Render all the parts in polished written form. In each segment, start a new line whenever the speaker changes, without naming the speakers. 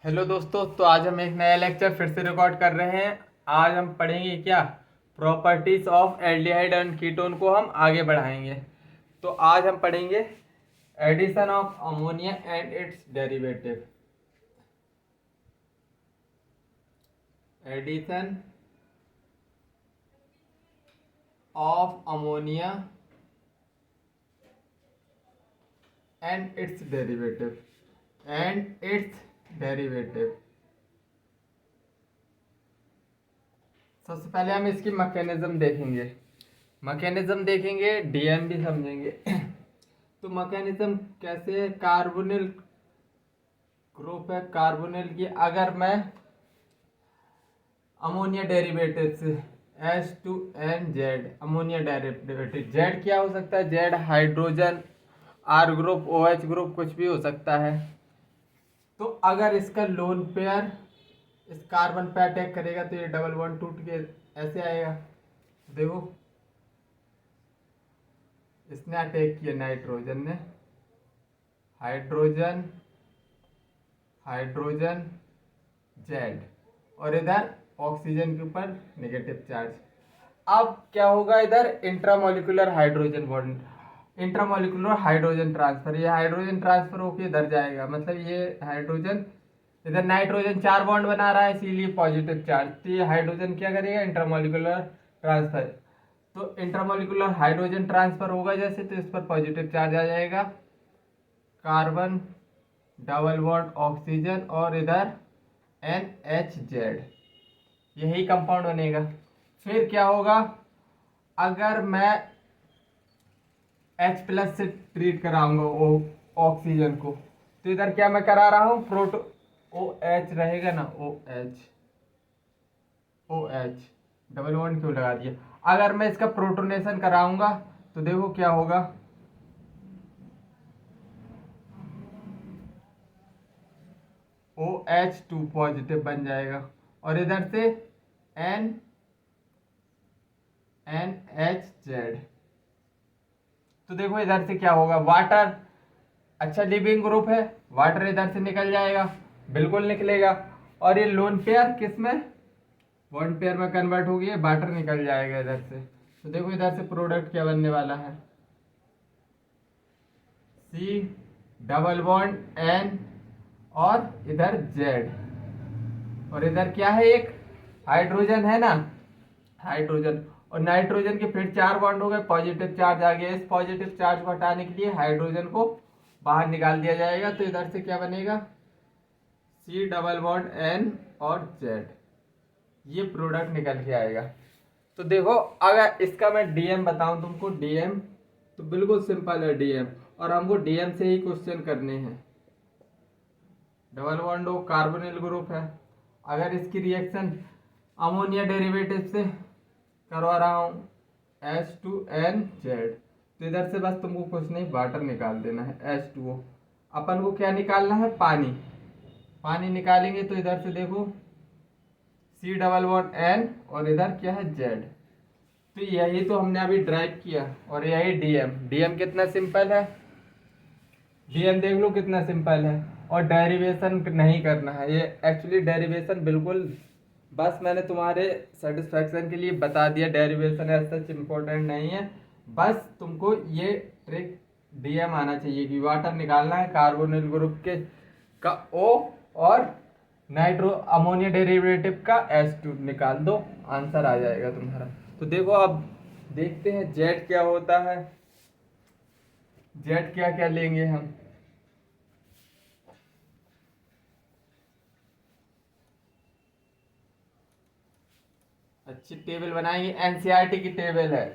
Hello दोस्तों, तो आज हम एक नया लेक्चर फिर से रिकॉर्ड कर रहे हैं। आज हम पढ़ेंगे क्या properties of aldehyde and ketone को हम आगे बढ़ाएंगे। तो आज हम पढ़ेंगे addition of ammonia and its derivative. Addition of ammonia and its derivative. सबसे पहले हम इसकी मैकेनिज्म देखेंगे, डीएम भी समझेंगे। तो मैकेनिज्म कैसे है? कार्बोनिल ग्रुप है, कार्बोनिल की अगर मैं अमोनिया डेरिवेटिव से H2NZ, अमोनिया डेरिवेटिव जेड क्या हो सकता है? Z hydrogen, R group, OH group, कुछ भी हो सकता है। तो अगर इसका लोन पेयर इस कार्बन पे अटैक करेगा तो ये डबल बॉन्ड टूट के ऐसे आएगा। देखो, इसने अटैक किया नाइट्रोजन ने, हाइड्रोजन हाइड्रोजन जेड, और इधर ऑक्सीजन के ऊपर नेगेटिव चार्ज। अब क्या होगा? इधर intramolecular hydrogen bond, intramolecular hydrogen transfer, ये हाइड्रोजन ट्रांसफर होके इधर जाएगा। मतलब ये हाइड्रोजन, इधर नाइट्रोजन 4 बॉन्ड बना रहा है इसीलिए पॉजिटिव चार्ज। तो ये हाइड्रोजन क्या करेगा? Intramolecular transfer. तो इंट्रामोलिकुलर हाइड्रोजन ट्रांसफर होगा जैसे, तो इस पर पॉजिटिव चार्ज आ जाएगा, कार्बन डबल बॉन्ड ऑक्सीजन, और इधर NHZ, यही कंपाउंड बनेगा। फिर क्या होगा? अगर मैं H+ से ट्रीट कराऊंगा ऑक्सीजन को, तो इधर क्या मैं करा रहा हूँ? प्रोटो OH रहेगा ना, OH डबल बॉन्ड क्यों लगा दिया? अगर मैं इसका प्रोटोनेशन कराऊंगा तो देखो क्या होगा, OH2 पॉजिटिव बन जाएगा, और इधर से NHZ। तो देखो इधर से क्या होगा? वाटर, अच्छा लिविंग ग्रुप है, वाटर इधर से निकल जाएगा, बिल्कुल निकलेगा। और ये लोन पेयर किस में? बॉन्ड पेयर में कन्वर्ट हो गया, वाटर निकल जाएगा इधर से। तो देखो इधर से प्रोडक्ट क्या बनने वाला है? C डबल बॉन्ड N, और इधर Z, और इधर क्या है? एक हाइड्रोजन है ना, हाइड्रोजन और नाइट्रोजन के फिर 4 बॉन्ड हो गए, पॉजिटिव चार्ज आ गया। इस पॉजिटिव चार्ज को हटाने के लिए हाइड्रोजन को बाहर निकाल दिया जाएगा। तो इधर से क्या बनेगा? C डबल बॉन्ड N और Z, ये प्रोडक्ट निकल के आएगा। तो देखो, अगर इसका मैं डीएम बताऊं तुमको, डीएम तो बिल्कुल सिंपल है डीएम, और हमको डीएम से ही क्वेश्चन करने हैं। Double bond O carbonyl group है, अगर इसकी रिएक्शन अमोनिया डेरिवेटिव से करवा रहा हूँ H2NZ, तो इधर से बस तुमको कुछ नहीं, वाटर निकाल देना है, H2O। अपन को क्या निकालना है? पानी। पानी निकालेंगे तो इधर से देखो C डबल बॉन्ड N, और इधर क्या है? Z। तो यही तो हमने अभी ड्राइव किया, और यही डीएम। डीएम कितना सिंपल है, डीएम देख लो कितना सिंपल है। और डेरिवेशन नहीं करना है, ये एक्चुअली डेरिवेशन बिल्कुल बस मैंने तुम्हारे सेटिस्फैक्शन के लिए बता दिया। डेरिवेशन ऐसा सच इम्पोर्टेंट नहीं है, बस तुमको ये ट्रिक डीएम आना चाहिए कि वाटर निकालना है, कार्बोनिल ग्रुप के का O, और नाइट्रो अमोनिया डेरिवेटिव का H2 निकाल दो, आंसर आ जाएगा तुम्हारा। तो देखो अब देखते हैं जेड क्या होता है। जेड क्या क्या लेंगे हम? अच्छी टेबल बनाएंगे, एनसीईआरटी की टेबल है।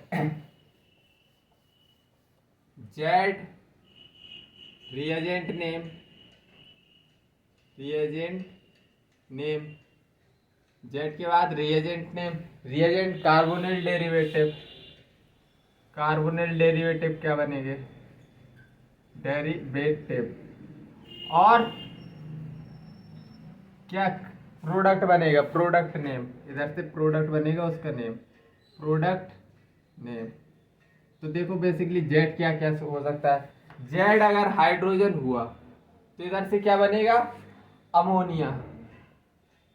Z reagent name, reagent name, Z के बाद reagent name, reagent carbonyl derivative, carbonyl derivative क्या बनेंगे? डेरिवेटिव, और क्या प्रोडक्ट बनेगा? प्रोडक्ट नेम, इधर से प्रोडक्ट बनेगा, उसका नेम, प्रोडक्ट नेम। तो देखो बेसिकली जेड क्या क्या हो सकता है? जेड अगर हाइड्रोजन हुआ तो इधर से क्या बनेगा? Ammonia,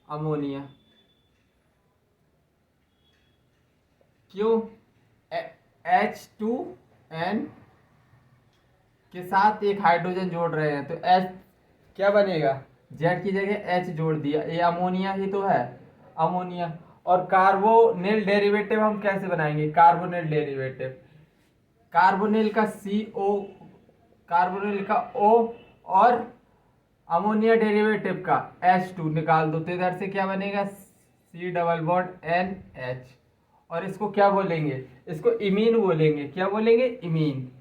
ammonia. क्यों? H2N के साथ एक हाइड्रोजन जोड़ रहे हैं तो H क्या बनेगा, जेड की जगह H जोड़ दिया, ये अमोनिया ही तो है, अमोनिया। और कार्बोनिल डेरिवेटिव हम कैसे बनाएंगे, कार्बोनिल डेरिवेटिव, कार्बोनिल का CO, कार्बोनिल का O और अमोनिया डेरिवेटिव का H2 निकाल दो तो इधर से क्या बनेगा, C डबल बॉन्ड NH। और इसको क्या बोलेंगे, इसको इमीन बोलेंगे, क्या बोलेंगे, इमीन,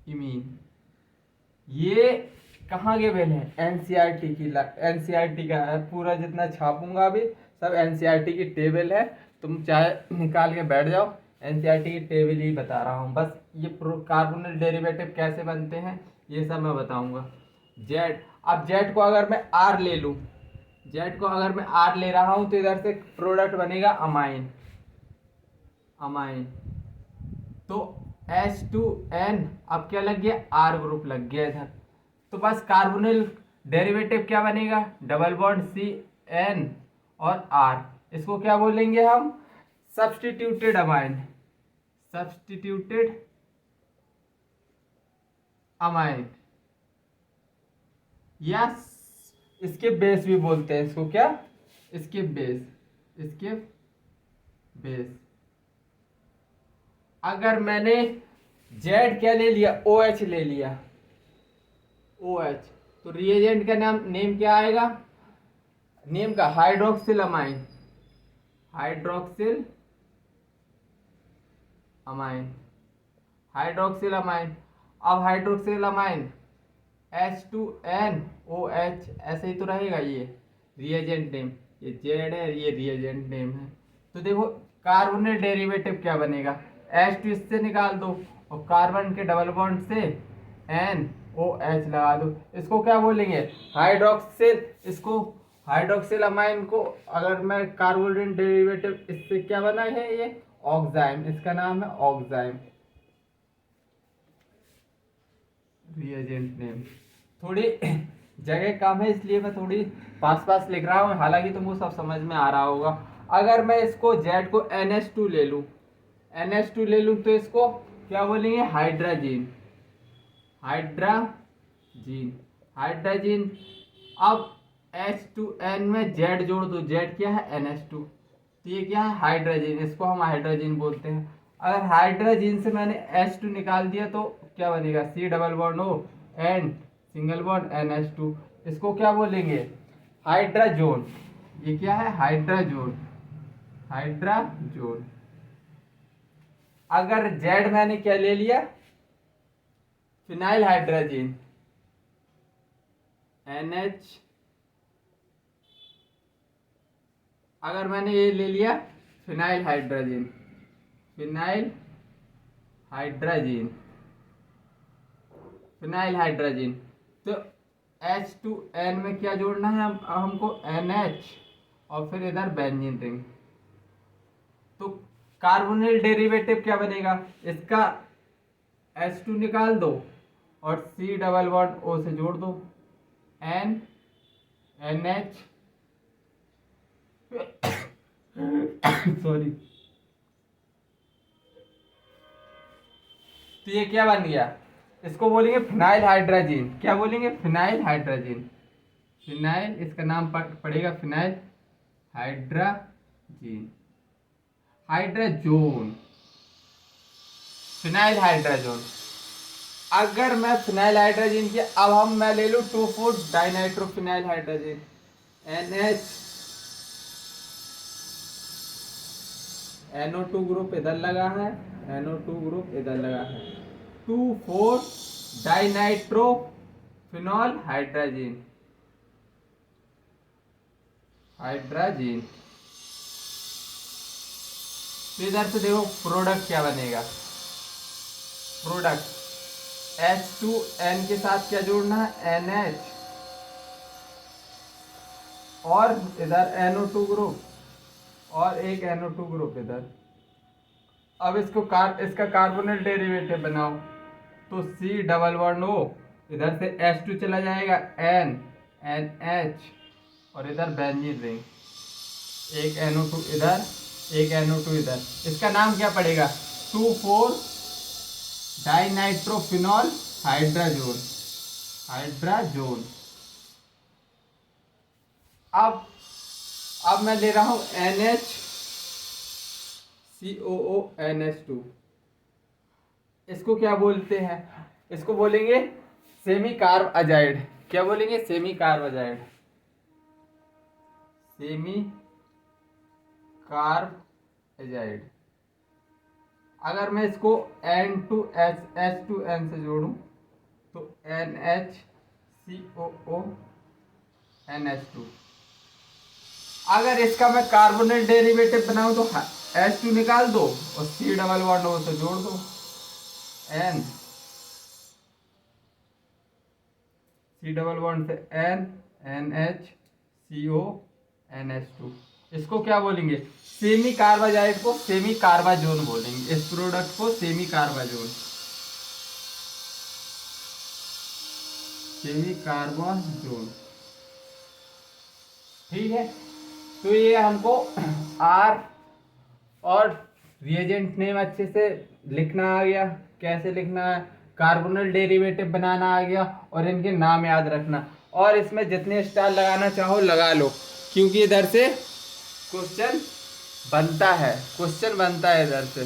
इमीन। ये कहाँ के बेल है, एनसीईआरटी की, एनसीईआरटी का है पूरा, जितना छापूंगा अभी सब एनसीईआरटी की टेबल है, तुम चाहे निकाल के बैठ जाओ, एनसीईआरटी की टेबल ही बता रहा हूँ बस। ये कार्बोनिल डेरिवेटिव कैसे बनते हैं ये सब मैं बताऊंगा। जेड, अब जेड को अगर मैं आर ले लूँ, जेड को अगर मैं आर ले रहा हूँ तो इधर से प्रोडक्ट बनेगा अमाइन, अमाइन। तो H2N अब क्या लग गया, आर ग्रुप लग गया इधर। तो बस कार्बोनिल डेरिवेटिव क्या बनेगा, डबल बॉन्ड CN और R, इसको क्या बोलेंगे हम, सब्स्टिट्यूटेड अमाइन, सब्स्टिट्यूटेड अमाइन, या इसके बेस भी बोलते हैं इसको, क्या, इसके बेस, इसके बेस। अगर मैंने जेड क्या ले लिया, OH ले लिया, OH, तो रिएजेंट का नाम, नेम क्या आएगा, नेम का hydroxyl amine, hydroxyl amine, hydroxyl amine. अब हाइड्रोक्सिल अमाइन H2NOH ऐसे ही तो रहेगा, ये रिएजेंट नेम, ये जेड है, ये रिएजेंट नेम है। तो देखो कार्बोनिल डेरिवेटिव क्या बनेगा, H2 इससे निकाल दो और कार्बन के डबल बॉन्ड से NOH लगा दो, इसको क्या बोलेंगे, हाइड्रोक्सिल। इसको हाइड्रोक्सिल अमाइन को अगर मैं कार्बोनिल डेरिवेटिव, इससे क्या बना है, ये ऑक्साइम, इसका नाम है ऑक्साइम, रिएजेंट नेम। थोड़ी जगह कम है इसलिए मैं थोड़ी पास पास लिख रहा हूँ, हालांकि तुमको सब समझ में आ रहा होगा। अगर मैं इसको जेड को NH2 ले लूँ, NH2 ले लूँ तो इसको क्या बोलेंगे, हाइड्राजीन, हाइड्राजीन, हाइड्राजीन। अब H2N में जेड जोड़ दो, जेड क्या है, NH2, तो ये क्या है, हाइड्राजीन, इसको हम हाइड्राजीन बोलते हैं। अगर हाइड्राजीन से मैंने H2 निकाल दिया तो क्या बनेगा, C double bond O and single bond NH2, इसको क्या बोलेंगे, हाइड्राजोन। ये क्या है, हाइड्राजोन, हाइड्राजोन। अगर जेड मैंने क्या ले लिया, फिनाइल हाइड्राजीन, NH, अगर मैंने ये ले लिया phenyl hydrogen, phenyl hydrogen, phenyl hydrogen, तो H2N में क्या जोड़ना है हमको, NH और फिर इधर बेंजीन रिंग। तो कार्बोनिल डेरिवेटिव क्या बनेगा, इसका H2 निकाल दो और C डबल बॉन्ड O से जोड़ दो, NH सॉरी। तो ये क्या बन गया, इसको बोलेंगे फिनाइल हाइड्रोजन, क्या बोलेंगे, फिनाइल हाइड्रोजन, फिनाइल, इसका नाम पड़ेगा phenyl hydrogen, hydrazone, phenyl hydrogen. अगर मैं फिनाइल हाइड्रोजन की, अब मैं ले लूँ 2,4 dinitrophenyl hydrogen, NH, NO2 group इधर लगा है, NO2 ग्रुप इधर लगा है, 2,4 डाइनाइट्रोफिनॉल हाइड्रोजन, हाइड्रोजन। तो इधर से देखो प्रोडक्ट क्या बनेगा, प्रोडक्ट H2N के साथ क्या जोड़ना है, NH और इधर NO2 ग्रुप और एक NO2 ग्रुप इधर। अब इसको इसका कार्बोनिल डेरिवेटिव बनाओ तो C डबल बॉन्ड O, इधर से H2 चला जाएगा, N, NH और इधर बेंजीन रिंग, एक NO2 इधर, एक NO2 इधर। इसका नाम क्या पड़ेगा? 2,4 डाइनाइट्रोफिनॉल हाइड्राजोन, हाइड्राजोन। अब मैं ले रहा हूं NHCOONH2। इसको क्या बोलते हैं? इसको बोलेंगे सेमी कार्ब अजाइड। क्या बोलेंगे? Semi carb azide, semi carb azide. अगर मैं इसको N2H2N से जोड़ूं तो NHCOONH2। अगर इसका मैं कार्बोनेट डेरिवेटिव बनाऊं तो H2 निकाल दो और C डबल बॉन्ड O से जोड़ दो, N, C डबल बॉन्ड से N, NHCONH2। इसको क्या बोलेंगे? सेमी कार्बाजाइड को सेमी कार्बाजोन बोलेंगे, इस प्रोडक्ट को सेमी कार्बाजोन, सेमी कार्बाजोन। ठीक है, तो ये हमको आर और रिएजेंट नेम अच्छे से लिखना आ गया, कैसे लिखना है, कार्बोनल डेरिवेटिव बनाना आ गया और इनके नाम याद रखना। और इसमें जितने स्टार लगाना चाहो लगा लो, क्योंकि इधर से क्वेश्चन बनता है, क्वेश्चन बनता है इधर से।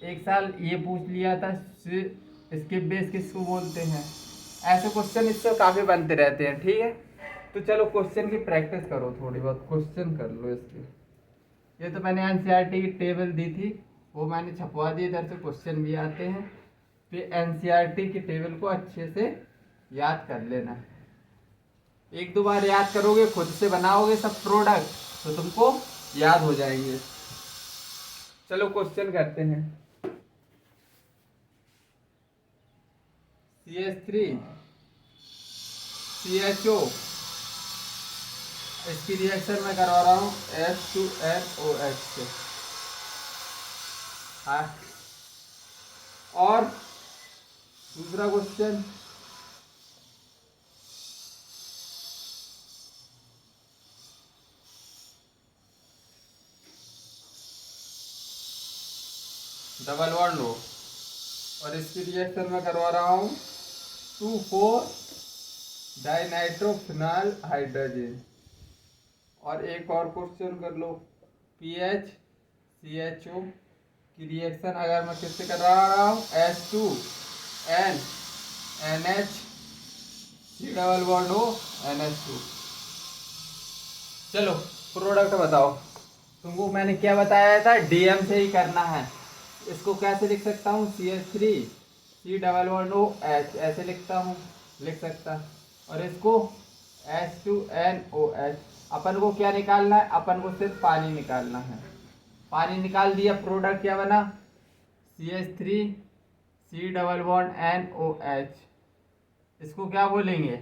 एक साल ये पूछ लिया था स्किप बेस किसको बोलते हैं, ऐसे क्वेश्चन इससे काफी बनते रहते हैं। ठीक है, तो चलो क्वेश्चन की प्रैक्टिस करो, थोड़ी बहुत क्वेश्चन कर लो इसके। ये तो मैंने एनसीईआरटी की टेबल दी थी, वो मैंने छपवा दी, इधर से क्वेश्चन भी आते हैं। तो एनसीईआरटी की टेबल को अच्छे से याद कर लेना, एक दो बार याद करोगे, खुद से बनाओगे सब प्रोडक्ट तो तुमको याद हो जाएंगे। चलो क्वेश्चन करते हैं। CH3 CHO, इसकी रिएक्शन मैं करवा रहा हूँ H2NOH से। हाँ, और दूसरा क्वेश्चन, डबल बॉन्ड लो और इसकी रिएक्शन मैं करवा रहा हूँ 2,4 डाइनाइट्रोफिनाइल हाइड्रोजन। और एक और क्वेश्चन कर लो, PH CHO की रिएक्शन अगर मैं किससे कर रहा हूँ, H2N NH C double bond O NH2। चलो प्रोडक्ट बताओ। तुमको मैंने क्या बताया था, DM से ही करना है। इसको कैसे लिख सकता हूँ, CH3 C double bond O H ऐसे लिख सकता। और इसको H2NOH। अपन को क्या निकालना है, अपन को सिर्फ पानी निकालना है। पानी निकाल दिया, प्रोडक्ट क्या बना, CH3 C double bond NOH। इसको क्या बोलेंगे,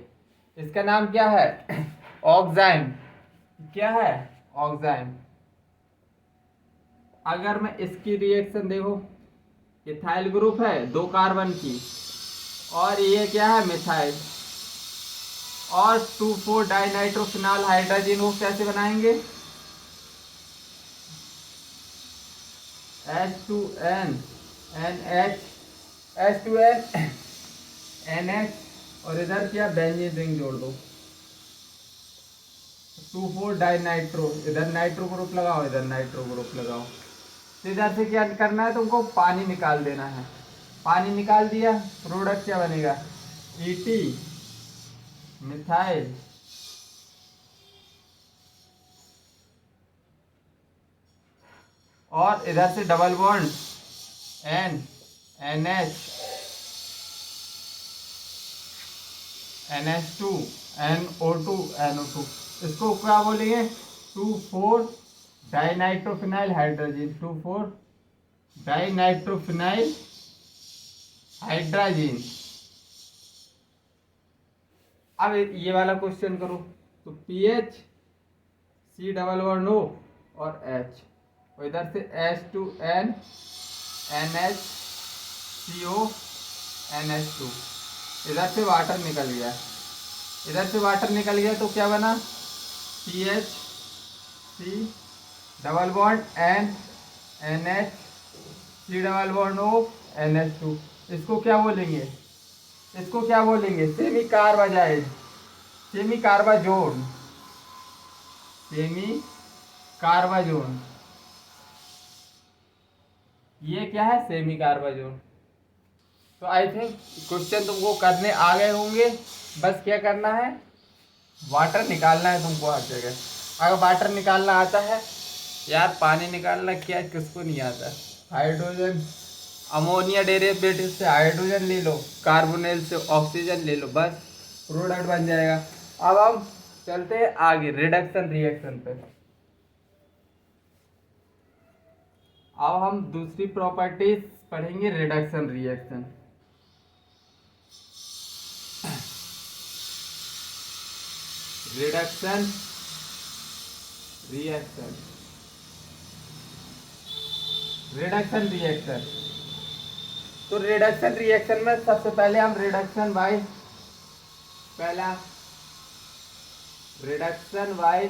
इसका नाम क्या है, ऑक्साइम। क्या है, ऑक्साइम। अगर मैं इसकी रिएक्शन देखो, इथाइल ग्रुप है 2 कार्बन की, और ये क्या है, मिथाइल। और 2,4 डाइनाइट्रोफिनॉल हाइड्रोजन वो कैसे बनाएंगे, H2N NH H2N NH और इधर क्या, बेंजीन रिंग जोड़ दो, 2,4 डाइनाइट्रो, इधर नाइट्रो ग्रुप लगाओ, इधर नाइट्रो ग्रुप लगाओ। तो इधर से क्या करना है तुमको, पानी निकाल देना है। पानी निकाल दिया, प्रोडक्ट क्या बनेगा, ET मिथाइल और इधर से double bond NH NH2 NO2 NO2। इसको क्या बोलेंगे, 2,4 डाइनाइट्रोफिनाइल हाइड्रोजन, 2,4 डाइनाइट्रोफिनाइल हाइड्रोजन। अब ये वाला क्वेश्चन करो, तो PH C double bond O और H, और इधर से H2N NHCO NH2, इधर से वाटर निकल गया। इधर से वाटर निकल गया तो क्या बना, CH3 double bond NH3 double bond O NH2। इसको क्या बोलेंगे, इसको क्या बोलेंगे, सेमी कार्बाजाइड, सेमी कार्बाजोन, सेमी कार्बाजोन। ये क्या है, सेमी कार्बाजोन। तो आई थिंक क्वेश्चन तुमको करने आ गए होंगे। बस क्या करना है, वाटर निकालना है तुमको हर जगह। अगर वाटर निकालना आता है यार, पानी निकालना क्या किसको नहीं आता। हाइड्रोजन, अमोनिया डेरिवेटिव से हाइड्रोजन ले लो, कार्बोनिल से ऑक्सीजन ले लो, बस प्रोडक्ट बन जाएगा। अब हम चलते हैं आगे रिडक्शन रिएक्शन पे। अब हम दूसरी प्रॉपर्टीज पढ़ेंगे reduction reaction. Reduction reaction, reduction reaction. तो रिडक्शन रिएक्शन में सबसे पहले हम रिडक्शन बाय, पहला reduction by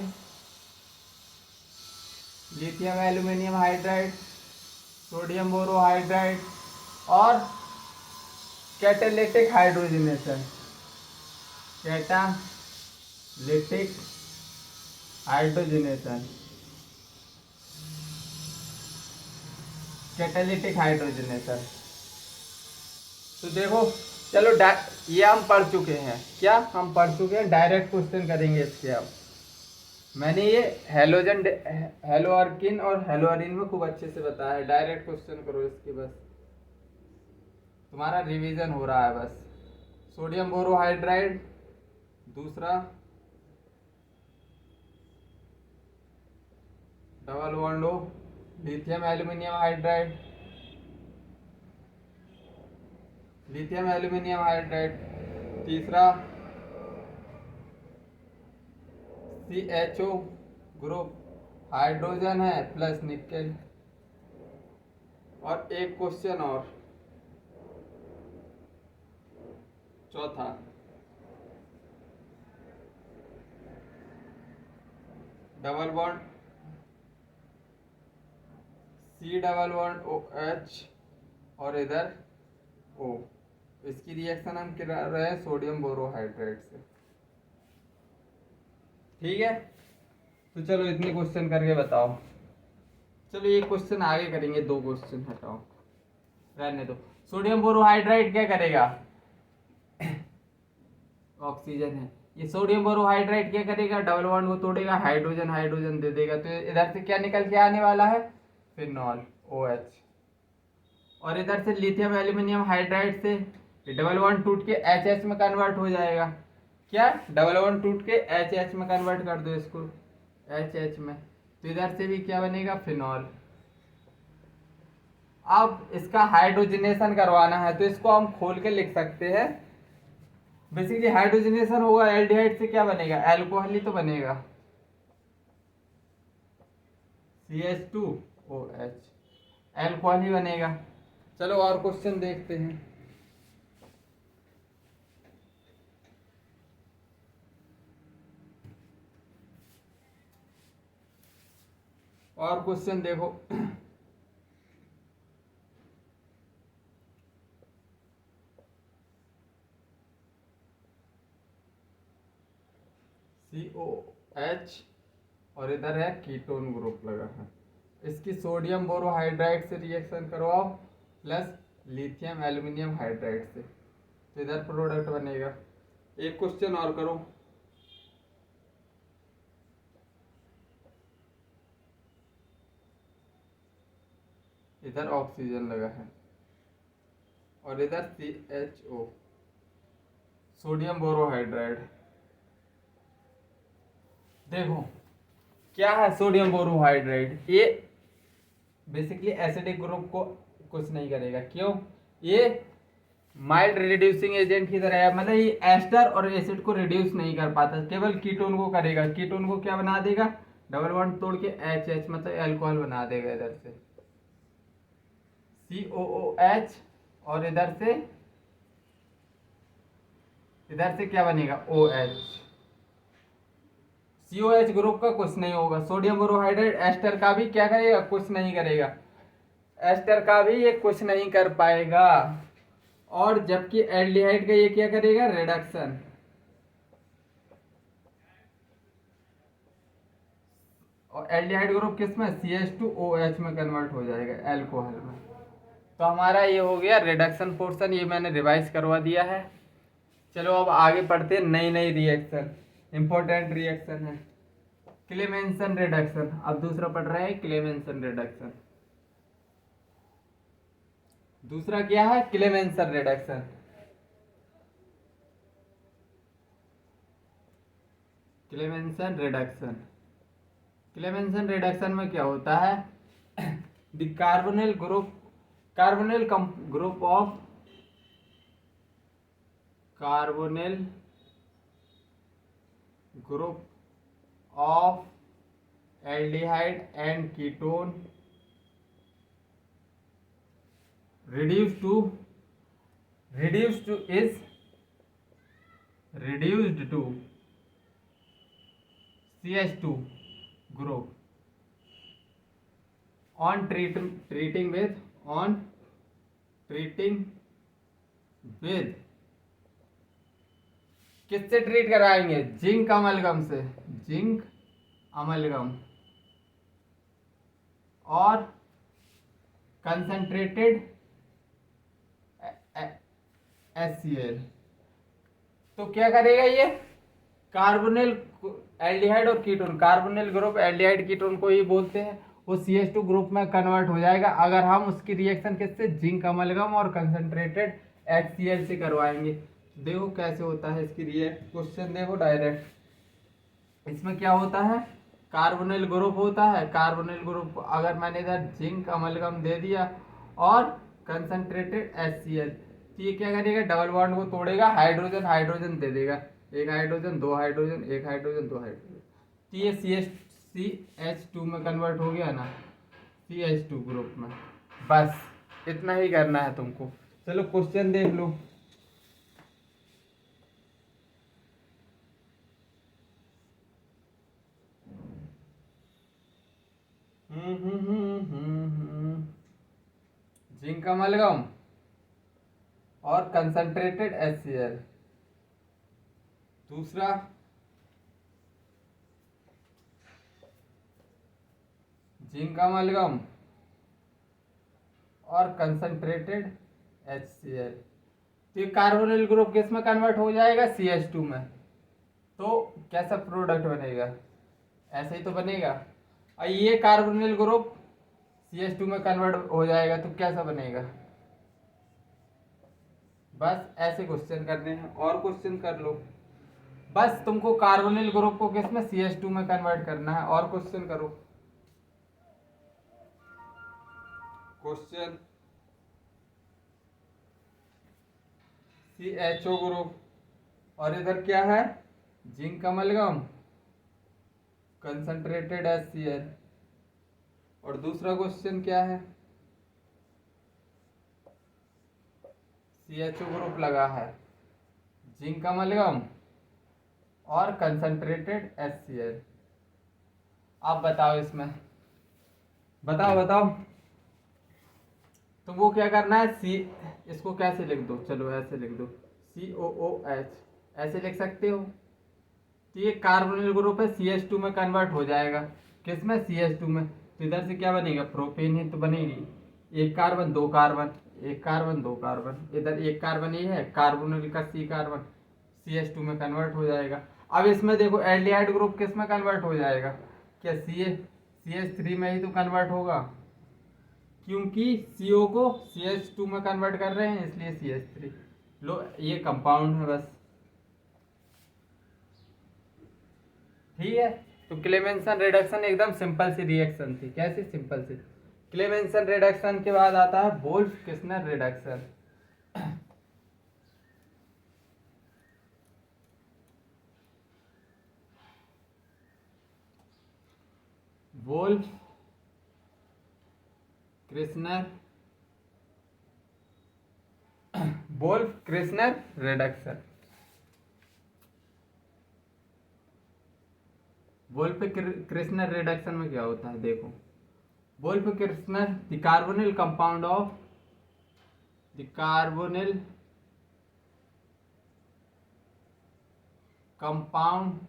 lithium aluminium hydride, sodium borohydride और catalytic hydrogenation, catalytic hydrogenation, catalytic hydrogenation. तो देखो चलो ये हम पढ़ चुके हैं, क्या हम पढ़ चुके हैं, डायरेक्ट क्वेश्चन करेंगे इसके। अब मैंने ये हेलोजन, हेलोअर्किन और हेलोअरिन में खूब अच्छे से बताया है, डायरेक्ट क्वेश्चन करो इसके, बस तुम्हारा रिवीजन हो रहा है बस। सोडियम बोरोहाइड्राइड, दूसरा double bond O lithium aluminium hydride, lithium aluminium hydride, तीसरा CHO ग्रुप, हाइड्रोजन है प्लस निकेल। और एक क्वेश्चन और, चौथा double bond C double bond OH और इधर O। इसकी रिएक्शन हम करा रहे हैं सोडियम बोरोहाइड्राइड से। ठीक है, तो चलो इतने क्वेश्चन करके बताओ। चलो एक क्वेश्चन आगे करेंगे, दो क्वेश्चन हटाओ, रहने दो। सोडियम बोरोहाइड्राइड क्या करेगा, ऑक्सीजन है, ये सोडियम बोरोहाइड्राइड क्या करेगा, डबल बॉन्ड को तोड़ेगा, हाइड्रोजन हाइड्रोजन दे देगा, तो इधर से क्या निकल के आने वाला है, फिनॉल OH। और इधर से लिथियम एल्यूमिनियम हाइड्राइड से डबल बॉन्ड टूट के HH में कन्वर्ट हो जाएगा। क्या, डबल बॉन्ड टूट के HH में कन्वर्ट कर दो इसको, HH में, तो इधर से भी क्या बनेगा, फिनॉल। अब इसका हाइड्रोजनेशन करवाना है तो इसको हम खोल के लिख सकते हैं। बेसिकली हाइड्रोजनेशन होगा, एल्डिहाइड से क्या बनेगा, एल्कोहल ही तो बनेगा, CH2OH, एल्कोहल ही बनेगा। चलो और क्वेश्चन देखते हैं। और क्वेश्चन देखो, COH और इधर है कीटोन ग्रुप लगा है, इसकी सोडियम बोरोहाइड्राइड से रिएक्शन करवाओ प्लस लिथियम एल्यूमिनियम हाइड्राइड से, तो इधर प्रोडक्ट बनेगा। एक क्वेश्चन और करो। इधर ऑक्सीजन लगा है और इधर CHO, सोडियम बोरोहाइड्राइड। देखो क्या है सोडियम बोरोहाइड्राइड, ये बेसिकली एसिडिक ग्रुप को कुछ नहीं करेगा, क्यों, ये माइल्ड रिड्यूसिंग एजेंट की तरह है, मतलब ये एस्टर और एसिड को रिड्यूस नहीं कर पाता, केवल कीटोन को करेगा। कीटोन को क्या बना देगा, डबल बॉन्ड तोड़ के HH मतलब एल्कोहल बना देगा, इधर से COOH और इधर से इधर से क्या बनेगा OH। COH ग्रुप का कुछ नहीं होगा। सोडियम बोरोहाइड्रेट एस्टर का भी क्या करेगा, कुछ नहीं करेगा। एस्टर का भी ये कुछ नहीं कर पाएगा। और जबकि एल्डिहाइड का ये क्या करेगा, रिडक्शन। और एल्डिहाइड ग्रुप किस में, CH2OH में कन्वर्ट हो जाएगा, एल्कोहल में। तो हमारा ये हो गया रिडक्शन पोर्शन, ये मैंने रिवाइज करवा दिया है। चलो अब आगे पढ़ते हैं नई नई रिएक्शन, इंपॉर्टेंट रिएक्शन है क्लेमेंसन रिडक्शन। अब दूसरा पढ़ रहे हैं क्लेमेंसन रिडक्शन। दूसरा क्या है, Clemmensen reduction. Clemmensen reduction, Clemmensen reduction में क्या होता है, the carbonyl group, carbonyl group of, carbonyl group of aldehyde and ketone reduced to is reduced to CH2 group on treating with किससे ट्रीट कराएंगे, zinc amalgam से, zinc amalgam और concentrated HCl। तो क्या करेगा ये, कार्बोनिल एल्डिहाइड और ketone, carbonyl group aldehyde ketone को ही बोलते हैं, वो CH2 ग्रुप में कन्वर्ट हो जाएगा अगर हम उसकी रिएक्शन किससे, जिंक अमलगम और कंसंट्रेटेड HCl से करवाएंगे। देखो कैसे होता है इसकी क्वेश्चन देखो डायरेक्ट। इसमें क्या होता है, कार्बोनिल ग्रुप होता है, कार्बोनिल ग्रुप अगर मैंने इधर जिंक अमलगम दे दिया और कंसंट्रेटेड HCl, तो ये क्या करेगा, डबल बॉन्ड को तोड़ेगा, हाइड्रोजन हाइड्रोजन दे देगा, एक हाइड्रोजन दो हाइड्रोजन, एक हाइड्रोजन दो हाइड्रोजन, तो ये CH2 में कन्वर्ट हो गया ना, CH2 ग्रुप में। बस इतना ही करना है तुमको। चलो क्वेश्चन देख लो। जिंक अमलगम और कंसंट्रेटेड HCl। दूसरा जिंक अमलगम और कंसंट्रेटेड HCl। तो ये कार्बोनिल ग्रुप किस में कन्वर्ट हो जाएगा, CH2 में। तो कैसा प्रोडक्ट बनेगा, ऐसे ही तो बनेगा। और ये कार्बोनिल ग्रुप CH2 में कन्वर्ट हो जाएगा तो कैसा बनेगा। बस ऐसे क्वेश्चन करने हैं, और क्वेश्चन कर लो। बस तुमको कार्बोनिल ग्रुप को किस में, CH2 में कन्वर्ट करना है। और क्वेश्चन करो, क्वेश्चन CHO ग्रुप और इधर क्या है, जिंक अमलगम कंसंट्रेटेड HCl। और दूसरा क्वेश्चन क्या है, CHO ग्रुप लगा है, जिंक अमलगम और कंसंट्रेटेड HCl। आप बताओ इसमें, बताओ तुमको क्या करना है। इसको कैसे लिख दो, चलो ऐसे लिख दो, COOH, ऐसे लिख सकते हो। तो ये कार्बोनिल ग्रुप है, CH2 में कन्वर्ट हो जाएगा, किस में, CH2 में। तो इधर से क्या बनेगा, प्रोपेन ही तो बनेगी, एक कार्बन दो कार्बन, एक कार्बन दो कार्बन, इधर एक कार्बन ये है, कार्बोनिल का C कार्बन CH2 में कन्वर्ट हो जाएगा। अब इसमें देखो एल्डिहाइड ग्रुप किस में कन्वर्ट हो जाएगा, क्या CH3 में ही तो कन्वर्ट होगा, क्योंकि CO को CH2 में कन्वर्ट कर रहे हैं इसलिए CH3। लो ये कंपाउंड है बस, ठीक है। तो क्लेमेंसन रिडक्शन एकदम सिंपल सी रिएक्शन थी, कैसी सिंपल सी। क्लेमेंसन रिडक्शन के बाद आता है Wolff Kishner reduction. Wolff Kishner, Wolff Kishner reduction. Wolff Kishner reduction में क्या होता है देखो, Wolff Kishner the carbonyl compound of the carbonyl compound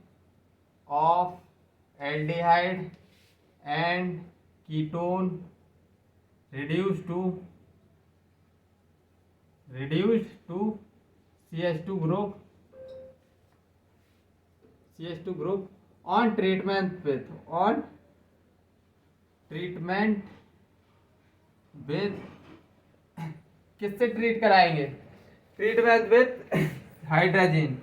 of aldehyde and ketone reduced to CH2 group on treatment with किससे treat कराएंगे, treatment with hydrogen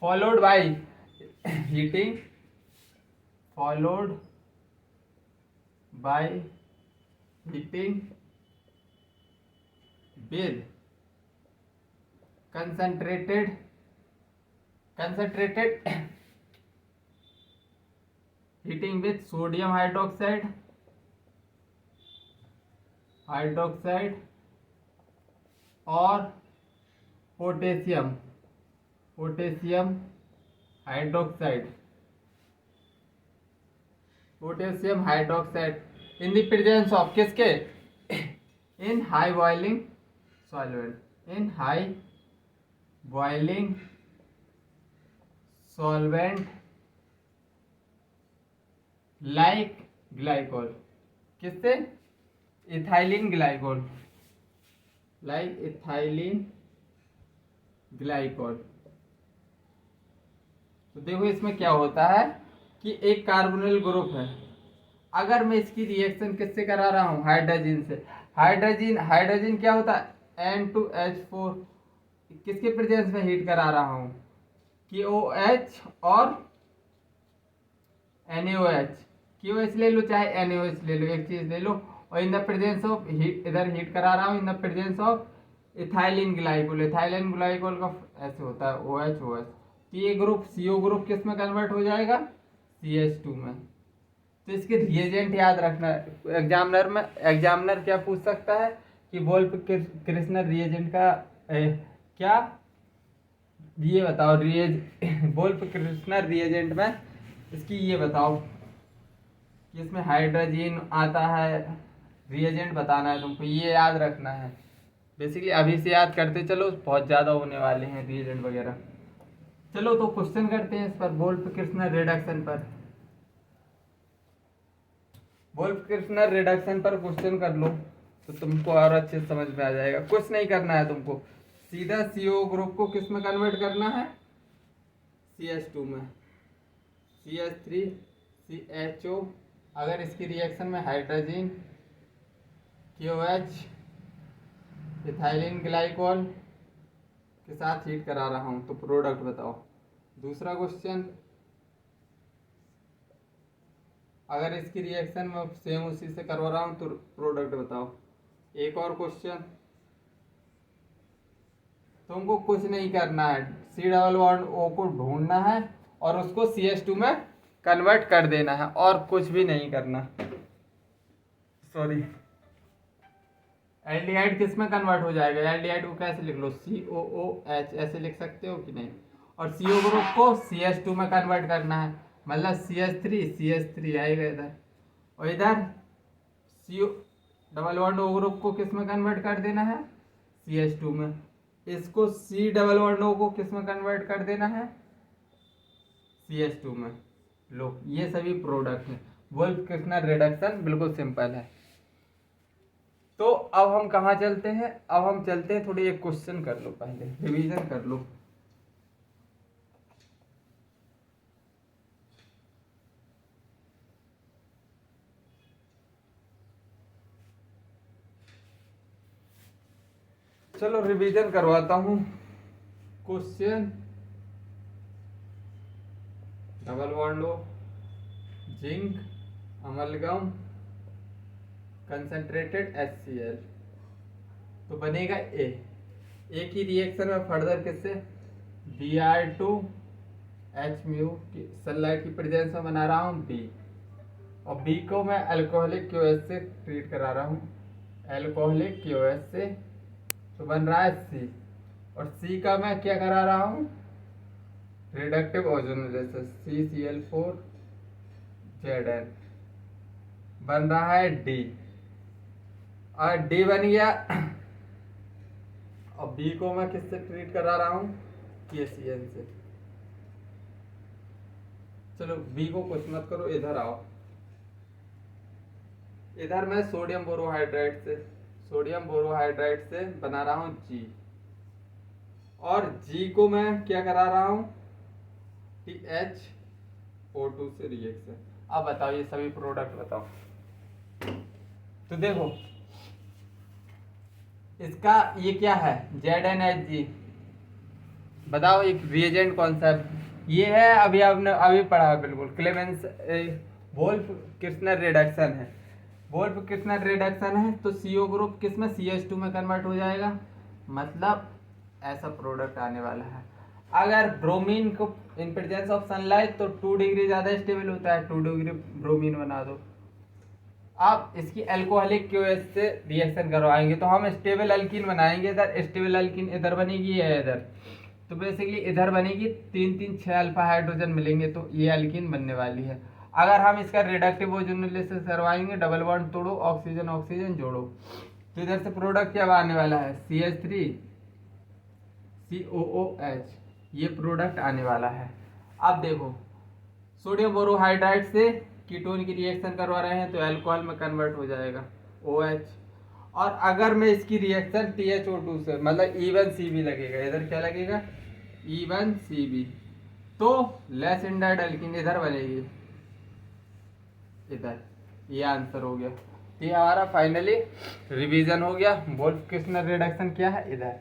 followed by heating with concentrated heating with sodium hydroxide और potassium hydroxide in the presence of किसके, in high boiling solvent like glycol, किससे, ethylene glycol तो देखो इसमें क्या होता है कि एक कार्बोनिल ग्रुप है, अगर मैं इसकी रिएक्शन किससे करा रहा हूँ, हाइड्रोजन से, हाइड्रोजन क्या होता है, N2H4, किसके प्रेजेंस में हीट करा रहा हूँ, KOH और NaOH, KOH ले लो चाहे NaOH ले लो, एक चीज ले लो, और in the presence of heat, इधर हीट करा रहा हूँ in the presence of ethylene glycol का ऐसे होता है OH, तो ये ग्रुप CO ग्रुप किस में कन्वर्ट हो जाएगा, CH2 में। तो इसके रिएजेंट याद रखना, एग्जामिनर क्या पूछ सकता है कि वोल्फ क्रिस्नर रिएजेंट का क्या, ये बताओ, वोल्फ क्रिस्नर रिएजेंट में इसकी ये बताओ कि इसमें हाइड्रोजन आता है, रिएजेंट बताना है तुमको, ये याद रखना है। बेसिकली अभी से याद करते चलो, बहुत ज़्यादा होने वाले हैं रिएजेंट वगैरह। चलो तो क्वेश्चन करते हैं इस पर, वोल्फ क्रिस्नर रिडक्शन पर, क्वेश्चन कर लो तो तुमको और अच्छे से समझ में आ जाएगा। कुछ नहीं करना है तुमको, सीधा CO ग्रुप को किस में कन्वर्ट करना है, CH2 में, CH3CHO, अगर इसकी रिएक्शन में हाइड्रोजन KOH इथाइलिन ग्लाइकोल के साथ हीट करा रहा हूँ तो प्रोडक्ट बताओ। दूसरा क्वेश्चन, अगर इसकी रिएक्शन में सेम उसी से करवा रहा हूँ तो प्रोडक्ट बताओ। एक और क्वेश्चन, तुमको कुछ नहीं करना है, C+O को ढूंढना है और उसको CH2 में कन्वर्ट कर देना है, और कुछ भी नहीं करना। सॉरी, एल्डिहाइड किस में कन्वर्ट हो जाएगा, एल्डिहाइड को कैसे लिख लो, COOH ऐसे लिख सकते हो कि नहीं, और CO ग्रुप को CH2 में कन्वर्ट करना है, मतलब CH3 आएगा इधर, और इधर CO ग्रुप को किस में कन्वर्ट कर देना है, CH2 में, इसको C को किस में कन्वर्ट कर देना है, CH2 में। लो ये सभी प्रोडक्ट हैं, वोल्फ क्रिस्नर रिडक्शन बिल्कुल सिंपल है। तो अब हम कहाँ चलते हैं, अब हम चलते हैं थोड़ी, एक क्वेश्चन कर लो, पहले रिवीजन कर लो। चलो रिवीजन करवाता हूँ। Question, double bond zinc amalgam concentrated HCl, तो बनेगा A की रिएक्शन में फर्दर किससे, Br2H की सनलाइट की प्रेजेंस में बना रहा हूँ B, और B को मैं अल्कोहलिक QH से ट्रीट करा रहा हूँ, अल्कोहलिक QH से, तो बन रहा है C, और सी का मैं क्या करा रहा हूँ, रिडक्टिव ओजोनोलिसिस, CCl4Zn बन रहा है डी, और डी बन गया। और बी को मैं किससे ट्रीट करा रहा हूँ, KCl से। चलो बी को कुछ मत करो, इधर आओ, इधर मैं सोडियम बोरोहाइड्राइड से बना रहा हूँ जी, और जी को मैं क्या करा रहा हूँ, THO2 से रिएक्शन। अब बताओ ये सभी प्रोडक्ट बताओ। तो देखो इसका ये क्या है, ZnHG, बताओ एक रिएजेंट कौन सा है, ये है, अभी आपने अभी पढ़ा है बिल्कुल, क्लेमेंस वोल्फ किर्चनर रिडक्शन है, वोल्फ किर्चनर रिडक्शन है, तो CO ग्रुप किस में, CH2 में कन्वर्ट हो जाएगा, मतलब ऐसा प्रोडक्ट आने वाला है। अगर ब्रोमीन को इन प्रेजेंस ऑफ सनलाइट तो 2 डिग्री ज़्यादा स्टेबल होता है, 2 डिग्री ब्रोमीन बना दो। आप इसकी अल्कोहलिक क्यूएस से रिएक्शन करवाएंगे तो हम स्टेबल अल्कीन बनाएंगे, इधर स्टेबल अल्कीन इधर बनेगी या इधर, तो बेसिकली इधर बनेगी, 3 3 6 अल्फा हाइड्रोजन मिलेंगे तो ये अल्कीन बनने वाली है। अगर हम इसका रिडक्टिव ओजोनोलिसिस करवाएंगे, डबल बॉन्ड तोड़ो, ऑक्सीजन ऑक्सीजन जोड़ो, तो इधर से प्रोडक्ट क्या आने वाला है, CH3COOH, ये प्रोडक्ट आने वाला है। अब देखो सोडियम बोरोहाइड्राइड से कीटोन की रिएक्शन करवा रहे हैं तो अल्कोहल में कन्वर्ट हो जाएगा OH, और अगर मैं इसकी रिएक्शन THO2 से, मतलब E1CB लगेगा, इधर क्या लगेगा, E1CB, तो लेस इंडाइड अल्कीन इधर बनेगी, इधर, ये आंसर हो गया। ये हमारा फाइनली रिवीजन हो गया, वोल्फ किर्चनर रिडक्शन क्या है इधर,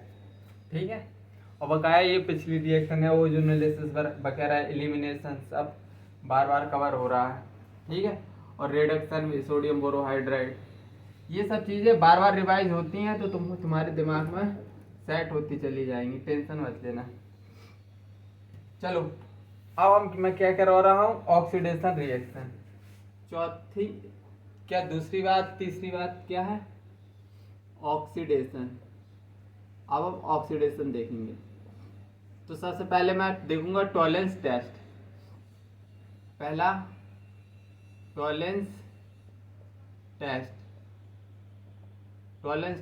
ठीक है। और बकाया ये पिछली रिएक्शन है, ओजोनोलिसिस वगैरह, एलिमिनेशन सब बार बार कवर हो रहा है, ठीक है। और रिडक्शन में सोडियम बोरोहाइड्राइड, ये सब चीज़ें बार बार रिवाइज होती हैं तो तुम्हारे दिमाग में सेट होती चली जाएंगी, टेंशन मत लेना। चलो अब मैं क्या करवा रहा हूँ, ऑक्सीडेशन रिएक्शन, चौथी, क्या दूसरी बात, तीसरी बात क्या है, ऑक्सीडेशन। अब हम ऑक्सीडेशन देखेंगे तो सबसे पहले मैं देखूंगा टॉलेंस टेस्ट, पहला टॉलेंस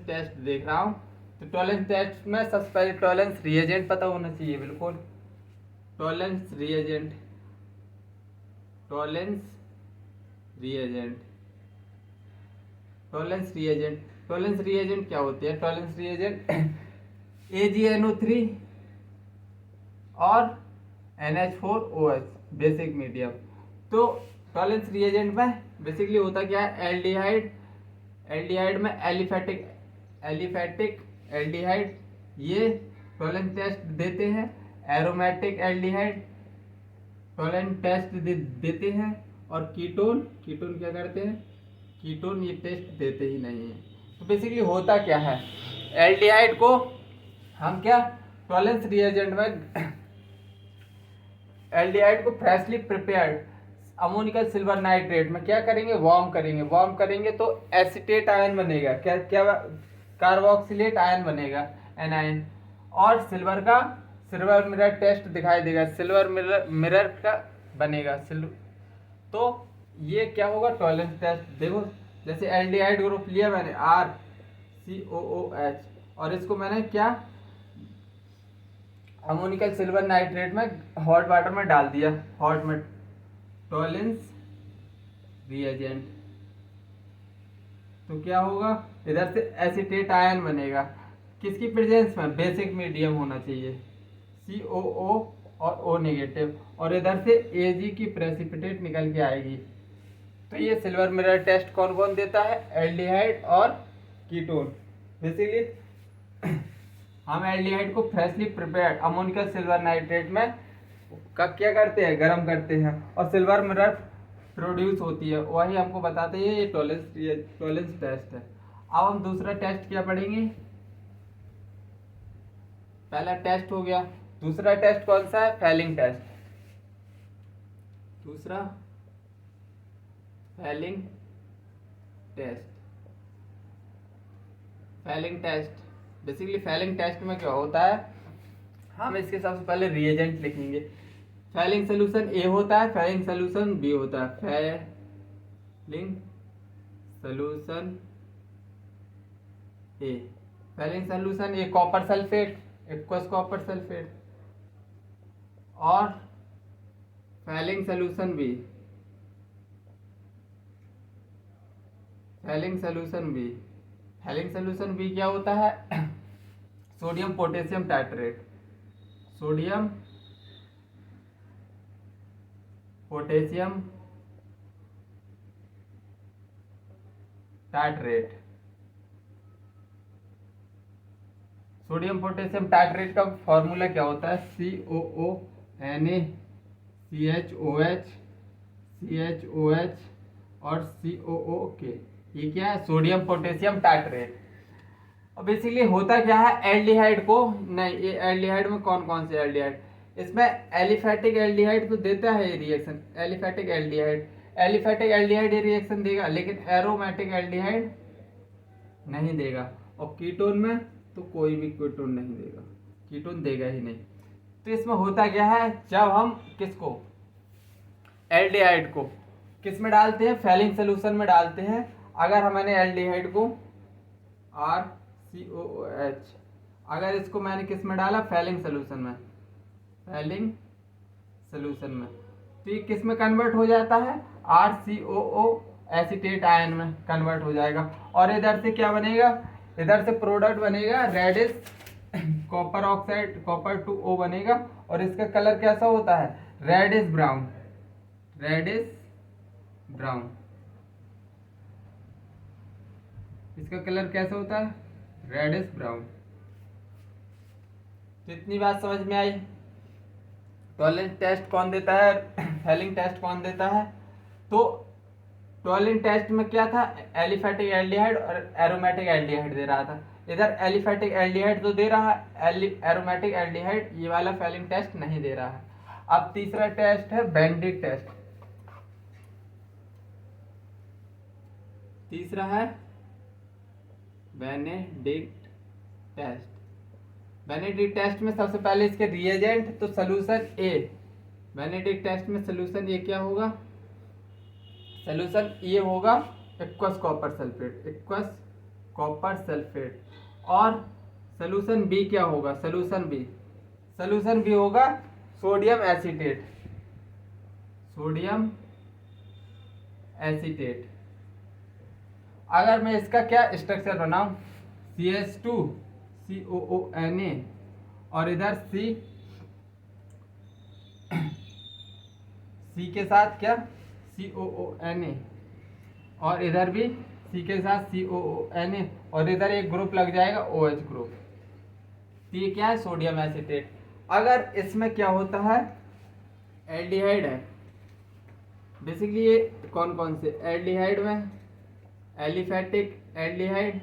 टेस्ट देख रहा हूँ। तो टॉलेंस टेस्ट में सबसे पहले टॉलेंस रिएजेंट पता होना चाहिए, बिल्कुल, टॉलेंस रिएजेंट क्या होती है, टॉलेंस रिएजेंट AgNO3 और NH4OH बेसिक मीडियम। तो टॉलेंस रिएजेंट में बेसिकली होता क्या है, एल्डिहाइड में एलिफेटिक एल्डिहाइड, ये टॉलेंस टेस्ट देते हैं, एरोमेटिक एल्डिहाइड टॉलेंस टेस्ट देते हैं, और कीटोन क्या करते हैं, कीटोन ये टेस्ट देते ही नहीं है। तो बेसिकली होता क्या है, एल्डिहाइड को हम क्या टॉलेंस रिएजेंट में एल्डिहाइड को freshly prepared ammoniacal silver nitrate में क्या करेंगे, वार्म करेंगे तो एसीटेट आयन बनेगा, क्या कार्बोक्सिलेट आयन बनेगा, एनायन, और सिल्वर मिरर टेस्ट दिखाई देगा, सिल्वर मिरर का बनेगा तो ये क्या होगा, टॉलेंस टेस्ट। देखो जैसे एल्डिहाइड ग्रुप लिया मैंने RCOOH, और इसको मैंने क्या अमोनिकल सिल्वर नाइट्रेट में हॉट वाटर में डाल दिया, हॉट में, टॉलेंस रिएजेंट, तो क्या होगा, इधर से एसीटेट आयन बनेगा, किसकी प्रेजेंस में, बेसिक मीडियम होना चाहिए, COO और O नेगेटिव, और इधर से Ag की प्रेसिपिटेट निकल के आएगी। तो ये सिल्वर मिरर टेस्ट कौन कौन देता है, एल्डिहाइड और कीटोन। बेसिकली हम एल्डिहाइड को freshly prepared ammoniacal silver nitrate में क्या करते हैं, गर्म करते हैं, और सिल्वर मिरर प्रोड्यूस होती है, वही हमको बताते हैं, ये टॉलेंस टेस्ट है। अब हम दूसरा टेस्ट क्या पढ़ेंगे, पहला टेस्ट हो गया, दूसरा टेस्ट कौन सा है, फैलिंग टेस्ट, दूसरा Fehling test. Basically Fehling test में क्या होता है, हम इसके सबसे पहले रिएजेंट लिखेंगे। फैलिंग सोल्यूशन ए होता है, फैलिंग सोल्यूशन बी होता है। Fehling solution A, Fehling solution A copper sulphate, aqueous copper sulphate. और Fehling solution B, Fehling solution B, Fehling solution B क्या होता है? Sodium potassium tartrate, sodium potassium tartrate. Sodium potassium tartrate का formula क्या होता है? COO Na CHOH और COOK। ये क्या है? Sodium potassium titrate. अब बेसिकली होता क्या है एल्डिहाइड को, नहीं ये एल्डिहाइड में कौन कौन से एल्डिहाइड, इसमें एलिफेटिक एल्डिहाइड तो देता है ये reaction, aliphatic aldehyde, aliphatic aldehyde ये रिएक्शन देगा, लेकिन एरोमेटिक एल्डिहाइड नहीं देगा। और कीटोन में तो कोई भी कीटोन नहीं देगा, कीटोन देगा ही नहीं। तो इसमें होता क्या है, जब हम किसको, एल्डिहाइड को किस में डालते हैं? फैलिंग सोल्यूशन में डालते हैं। अगर हमने एल्डिहाइड को RCOOH, अगर इसको मैंने किस में डाला? फैलिंग सोल्यूशन में, फैलिंग सोल्यूशन में, तो ये किस में कन्वर्ट हो जाता है? RCOO एसीटेट आयन में कन्वर्ट हो जाएगा। और इधर से क्या बनेगा? इधर से प्रोडक्ट बनेगा reddish copper oxide, copper 2O बनेगा। और इसका कलर कैसा होता है? Reddish brown, reddish brown. इसका कलर कैसा होता है? Reddish brown. तो इतनी बात समझ में आई। टॉलेंट टेस्ट कौन देता है? फैलिंग टेस्ट कौन देता है? तो टॉलेंट टेस्ट में क्या था? एलिफेटिक एल्डिहाइड और एरोमेटिक एल्डिहाइड दे रहा था। इधर एलिफेटिक एल्डिहाइड तो दे रहा है, एरोमेटिक एल्डिहाइड ये वाला फैलिंग टेस्ट नहीं दे रहा है। अब तीसरा टेस्ट है बेनेडिक्ट टेस्ट। तीसरा है बेनेडिक्ट टेस्ट। बेनेडिक्ट टेस्ट में सबसे पहले इसके रिएजेंट तो सोल्यूशन ए, बेनेडिक्ट टेस्ट में सोल्यूशन ए क्या होगा? सोल्यूशन ये होगा aqueous copper sulphate, aqueous copper sulphate. और सोल्यूशन बी क्या होगा? सोल्यूशन बी, सोल्यूशन बी होगा सोडियम एसीटेट, सोडियम एसीटेट। अगर मैं इसका क्या स्ट्रक्चर बनाऊं? CH2 COONA और इधर C के साथ क्या? COONA और इधर भी C के साथ COONA और इधर एक ग्रुप लग जाएगा OH ग्रुप। तो ये क्या है? Sodium acetate. अगर इसमें क्या होता है? एल्डिहाइड है। बेसिकली ये कौन कौन से एल्डिहाइड में, एलिफेटिक एल्डिहाइड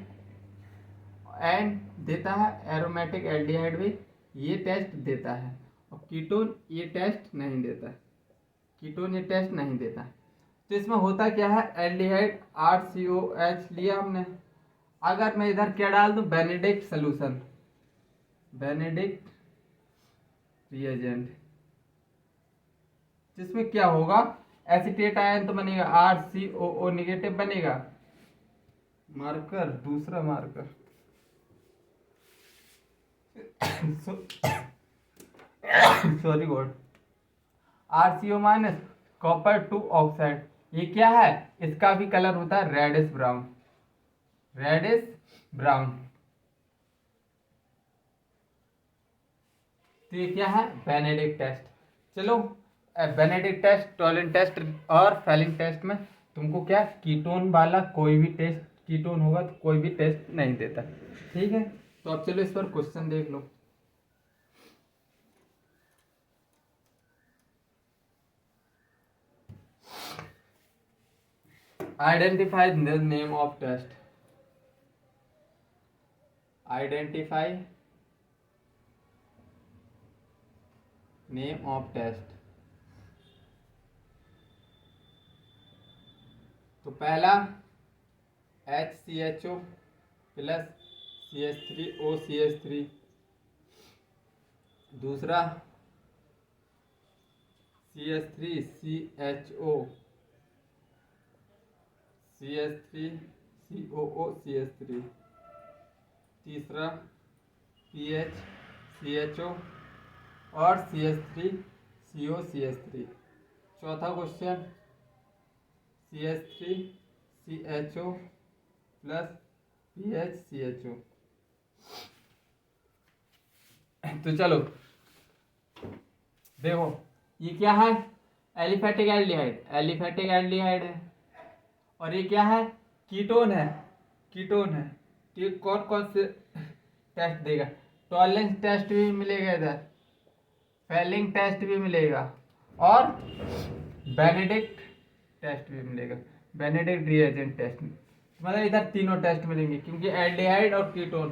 एंड देता है एरोमेटिक एल्डिहाइड भी ये टेस्ट देता है। और कीटोन ये टेस्ट नहीं देता है, कीटोन ये टेस्ट नहीं देता है। तो इसमें होता क्या है? एल्डिहाइड RCOH लिया हमने। अगर मैं इधर क्या डाल दूं? बेनेडिक्ट सोल्यूशन, बेनेडिक्ट रिएजेंट, जिसमें क्या होगा? एसीटेट आयन तो बनेगा, RCOO निगेटिव बनेगा, मार्कर दूसरा marker sorry God, RCO minus copper 2 oxide. ये क्या है? इसका भी कलर होता है रेडिश ब्राउन, रेडिश ब्राउन। तो ये क्या है? Benedict test. चलो बेनेडिक्ट टेस्ट, टॉलेंट टेस्ट और फैलिंग टेस्ट में तुमको क्या कीटोन वाला कोई भी टेस्ट, कीटोन होगा तो कोई भी टेस्ट नहीं देता। ठीक है, तो अब चलो इस पर क्वेश्चन देख लो। Identify the name of test, identify name of test. तो पहला HCHO प्लस CH3OCH3, दूसरा CH3 CHO, CH3 COO CH3। तीसरा PH CHO और CH3 CO CH3। चौथा question CH3 CHO plus PH CHO। तो चलो देखो, ये क्या है, एलिफेटिक एल्डिहाइड, एलिफेटिक एल्डिहाइड है। और ये क्या है, कीटोन है, कीटोन है। तो ये कौन कौन से टेस्ट देगा, टॉलरेंस टेस्ट भी मिलेगा इधर, फेलिंग टेस्ट भी मिलेगा और बेनेडिक्ट टेस्ट भी मिलेगा, बेनेडिक्ट रिएजेंट टेस्ट। मतलब इधर तीनों टेस्ट मिलेंगे, क्योंकि एल्डिहाइड और कीटोन,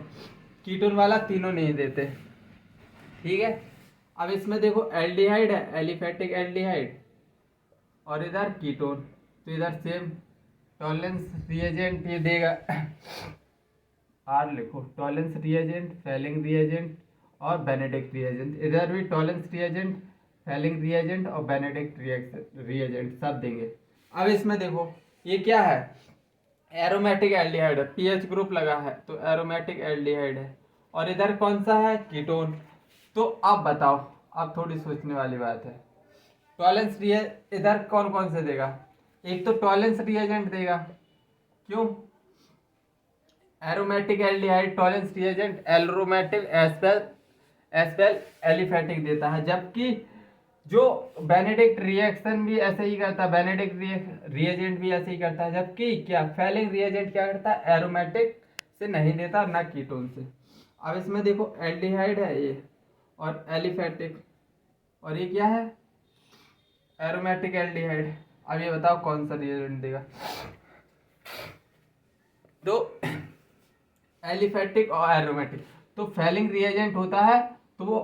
कीटोन वाला तीनों नहीं देते। ठीक है, अब इसमें देखो एल्डिहाइड है, एलिफेटिक एल्डिहाइड, और इधर कीटोन, तो इधर सेम टॉलरेंस रिएजेंट ये देगा। आर लिखो, टॉलरेंस रिएजेंट, फेलिंग रिएजेंट और बेनेडिक्ट रिएजेंट। इधर भी टॉलरेंस रिएजेंट, फेलिंग रिएजेंट और बेनेडिक्ट रिएजेंट सब देंगे। अब इसमें देखो ये क्या है, एरोमेटिक एल्डिहाइड है, पीएच ग्रुप लगा है तो एरोमेटिक एल्डिहाइड है। और इधर कौन सा है, कीटोन। तो अब बताओ, अब थोड़ी सोचने वाली बात है, टॉलरेंस इधर कौन कौन से देगा, एक तो टॉलरेंस रिएजेंट देगा, क्यों, aromatic aldehyde Tollens reagent aromatic as well aliphatic देता है, जबकि जो बेनेडिक्ट रिएक्शन भी ऐसे ही करता है, बेनेडिक्ट रिएजेंट भी ऐसे ही करता है, जबकि क्या फेलिंग रिएजेंट क्या करता है, एरोमेटिक से नहीं देता ना कीटोन से। अब इसमें देखो एल्डिहाइड है ये और एलिफेटिक, और ये क्या है, एरोमेटिक एल्डिहाइड। अब ये बताओ कौन सा रिएजेंट देगा, तो एलिफेटिक और एरोमेटिक, तो फेलिंग रिएजेंट होता है तो वो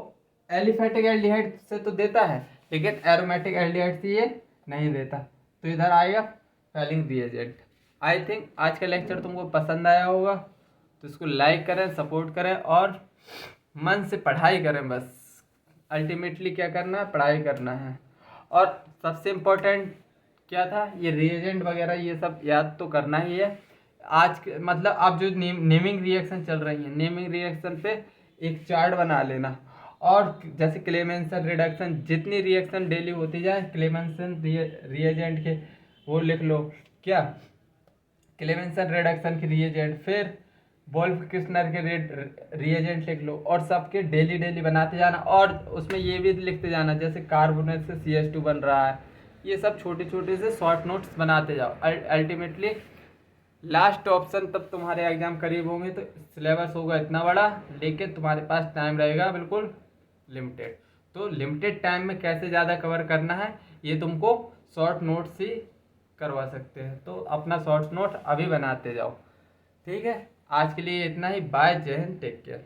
एलिफेटिक एल्डिहाइड से तो देता है, लेकिन एरोमेटिक एल्डिहाइड से ये नहीं देता, तो इधर आएगा फेलिंग रिएजेंट। आई थिंक आज का लेक्चर तुमको पसंद आया होगा, तो इसको लाइक करें, सपोर्ट करें और मन से पढ़ाई करें। बस अल्टीमेटली क्या करना है, पढ़ाई करना है। और सबसे इम्पोर्टेंट क्या था, ये रिएजेंट वगैरह ये सब याद तो करना ही है। आज मतलब अब जो नेमिंग रिएक्शन चल रही है, नेमिंग रिएक्शन पे एक चार्ट बना लेना, और जैसे क्लेमेंसन रिडक्शन, जितनी रिएक्शन डेली होती जाए क्लेमेंसन रिएजेंट के वो लिख लो, क्या क्लेमेंसन रिडक्शन के रिएजेंट, फिर वोल्फ किस्नर के रिएजेंट लिख लो, और सबके डेली डेली बनाते जाना, और उसमें ये भी लिखते जाना जैसे कार्बोनेट से CH2 बन रहा है। ये सब छोटे छोटे से शॉर्ट नोट्स बनाते जाओ। अल्टीमेटली लास्ट ऑप्शन तब तुम्हारे एग्जाम करीब होंगे तो सिलेबस होगा इतना बड़ा, लेकिन तुम्हारे पास टाइम रहेगा बिल्कुल लिमिटेड। तो लिमिटेड टाइम में कैसे ज़्यादा कवर करना है ये तुमको शॉर्ट नोट्स ही करवा सकते हैं, तो अपना शॉर्ट नोट अभी बनाते जाओ। ठीक है, आज के लिए इतना ही। बाय, जय हिंद, टेक केयर।